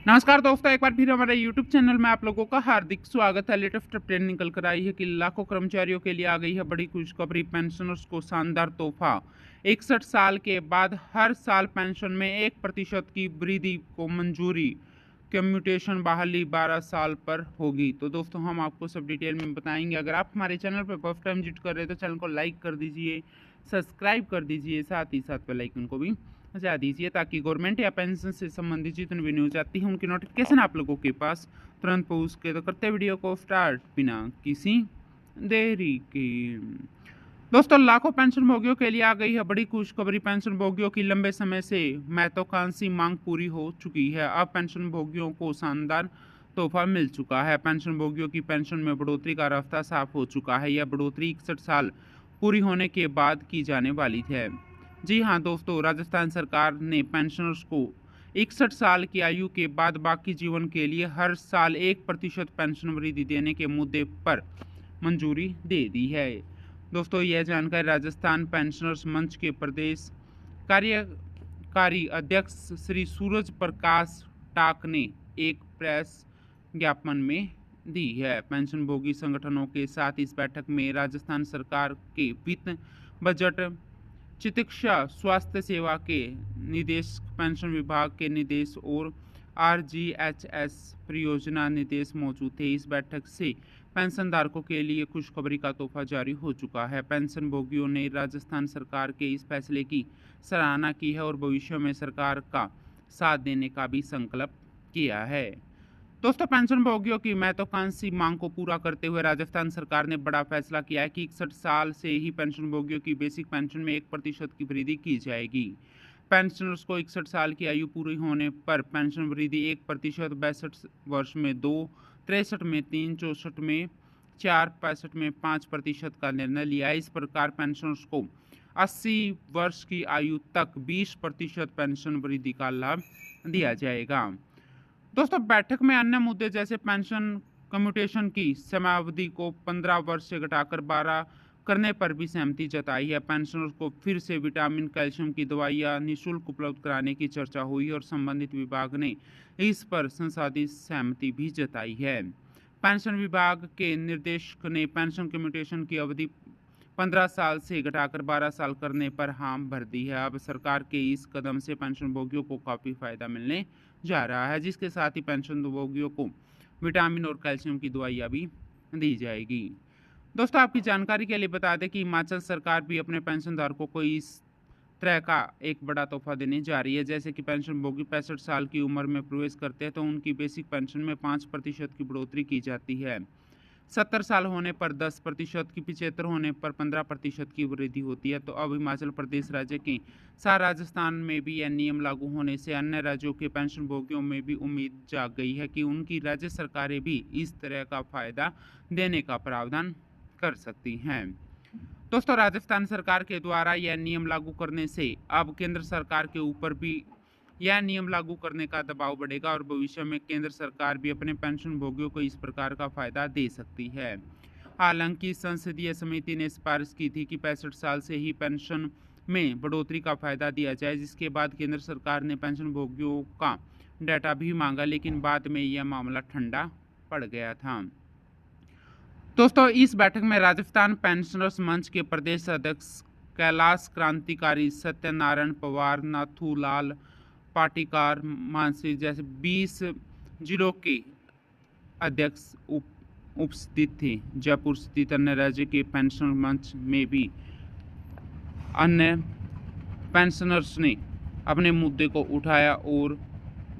नमस्कार दोस्तों, एक बार फिर हमारे YouTube चैनल में आप लोगों का हार्दिक स्वागत है। लेटेस्ट अपडेट निकल कर आई है कि लाखों कर्मचारियों के लिए आ गई है बड़ी खुशखबरी। पेंशनर्स को शानदार तोहफा। 61 साल के बाद हर साल पेंशन में 1% की वृद्धि को मंजूरी। कम्यूटेशन बहाली 12 साल पर होगी। तो दोस्तों हम आपको सब डिटेल में बताएंगे। अगर आप हमारे चैनल पर फर्स्ट टाइम विजिट कर रहे हैं तो चैनल को लाइक कर दीजिए, सब्सक्राइब कर दीजिए, साथ ही साथ बेल आइकन को भी बजा दीजिए ताकि गवर्नमेंट या पेंशन से संबंधित जितनी भी न्यूज आती है उनकी नोटिफिकेशन आप लोगों के पास तुरंत पहुँच के। तो करते वीडियो को स्टार्ट बिना किसी देरी के। दोस्तों लाखों पेंशन भोगियों के लिए आ गई है बड़ी खुशखबरी। पेंशन भोगियों की लंबे समय से महत्वाकांक्षी मांग पूरी हो चुकी है। अब पेंशन भोगियों को शानदार तोहफा मिल चुका है। पेंशन भोगियों की पेंशन में बढ़ोतरी का रास्ता साफ हो चुका है। यह बढ़ोतरी 61 साल पूरी होने के बाद की जाने वाली है। जी हाँ दोस्तों, राजस्थान सरकार ने पेंशनर्स को 61 साल की आयु के बाद बाकी जीवन के लिए हर साल 1% पेंशन वृद्धि देने के मुद्दे पर मंजूरी दे दी है। दोस्तों यह जानकारी राजस्थान पेंशनर्स मंच के प्रदेश कार्यकारी अध्यक्ष श्री सूरज प्रकाश टाक ने एक प्रेस ज्ञापन में दी है। पेंशन भोगी संगठनों के साथ इस बैठक में राजस्थान सरकार के वित्त, बजट, चिकित्सा स्वास्थ्य सेवा के निदेशक, पेंशन विभाग के निदेश और RGHS परियोजना निदेश मौजूद थे। इस बैठक से पेंशनधारकों के लिए खुशखबरी का तोहफा जारी हो चुका है। पेंशन भोगियों ने राजस्थान सरकार के इस फैसले की सराहना की है और भविष्य में सरकार का साथ देने का भी संकल्प किया है। दोस्तों पेंशन भोगियों की महत्वाकांक्षी मांग को पूरा करते हुए राजस्थान सरकार ने बड़ा फैसला किया है कि 61 साल से ही पेंशन भोगियों की बेसिक पेंशन में 1% की वृद्धि की जाएगी। पेंशनर्स को 61 साल की आयु पूरी होने पर पेंशन वृद्धि 1%, 62 वर्ष में 2, 63 में 3, 64 में 4, 65 में 5% का निर्णय लिया है। इस प्रकार पेंशनर्स को 80 वर्ष की आयु तक 20% पेंशन वृद्धि का लाभ दिया जाएगा। दोस्तों बैठक में अन्य मुद्दे जैसे पेंशन कम्यूटेशन की समयावधि को 15 वर्ष से घटाकर 12 करने पर भी सहमति जताई है। पेंशनर्स को फिर से विटामिन, कैल्शियम की दवाइयां निःशुल्क उपलब्ध कराने की चर्चा हुई और संबंधित विभाग ने इस पर संसाधित सहमति भी जताई है। पेंशन विभाग के निर्देशक ने पेंशन कम्यूटेशन की अवधि 15 साल से घटाकर 12 साल करने पर हाँ भर दी है। अब सरकार के इस कदम से पेंशन भोगियों को काफ़ी फायदा मिलने जा रहा है, जिसके साथ ही पेंशन भोगियों को विटामिन और कैल्शियम की दवाइयाँ भी दी जाएगी। दोस्तों आपकी जानकारी के लिए बता दें कि हिमाचल सरकार भी अपने पेंशनधारकों को इस तरह का एक बड़ा तोहफा देने जा रही है। जैसे कि पेंशन भोगी 65 साल की उम्र में प्रवेश करते हैं तो उनकी बेसिक पेंशन में 5% की बढ़ोतरी की जाती है। 70 साल होने पर 10% की, 75 होने पर 15% की वृद्धि होती है। तो अब हिमाचल प्रदेश राज्य के साथ राजस्थान में भी यह नियम लागू होने से अन्य राज्यों के पेंशन भोगियों में भी उम्मीद जाग गई है कि उनकी राज्य सरकारें भी इस तरह का फायदा देने का प्रावधान कर सकती हैं। दोस्तों राजस्थान सरकार के द्वारा यह नियम लागू करने से अब केंद्र सरकार के ऊपर भी यह नियम लागू करने का दबाव बढ़ेगा और भविष्य में केंद्र सरकार भी अपने पेंशन भोगियों को इस प्रकार का फायदा दे सकती है। हालांकि संसदीय समिति ने सिफारिश की थी कि 65 साल से ही पेंशन में बढ़ोतरी का फायदा दिया जाए, जिसके बाद केंद्र सरकार ने पेंशन भोगियों का डाटा भी मांगा, लेकिन बाद में यह मामला ठंडा पड़ गया था। दोस्तों इस बैठक में राजस्थान पेंशनर्स मंच के प्रदेश अध्यक्ष कैलाश क्रांतिकारी, सत्यनारायण पवार, नाथूलाल पाटीकार, मानसी जैसे 20 जिलों के अध्यक्ष उपस्थित थे। जयपुर स्थित अन्य राज्य के पेंशन मंच में भी अन्य पेंशनर्स ने अपने मुद्दे को उठाया और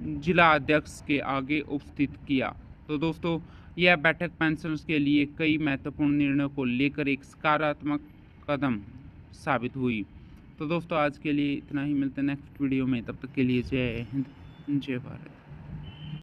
जिला अध्यक्ष के आगे उपस्थित किया। तो दोस्तों यह बैठक पेंशनर्स के लिए कई महत्वपूर्ण निर्णयों को लेकर एक सकारात्मक कदम साबित हुई। तो दोस्तों आज के लिए इतना ही, मिलते हैं नेक्स्ट वीडियो में। तब तक के लिए जय हिंद, जय भारत।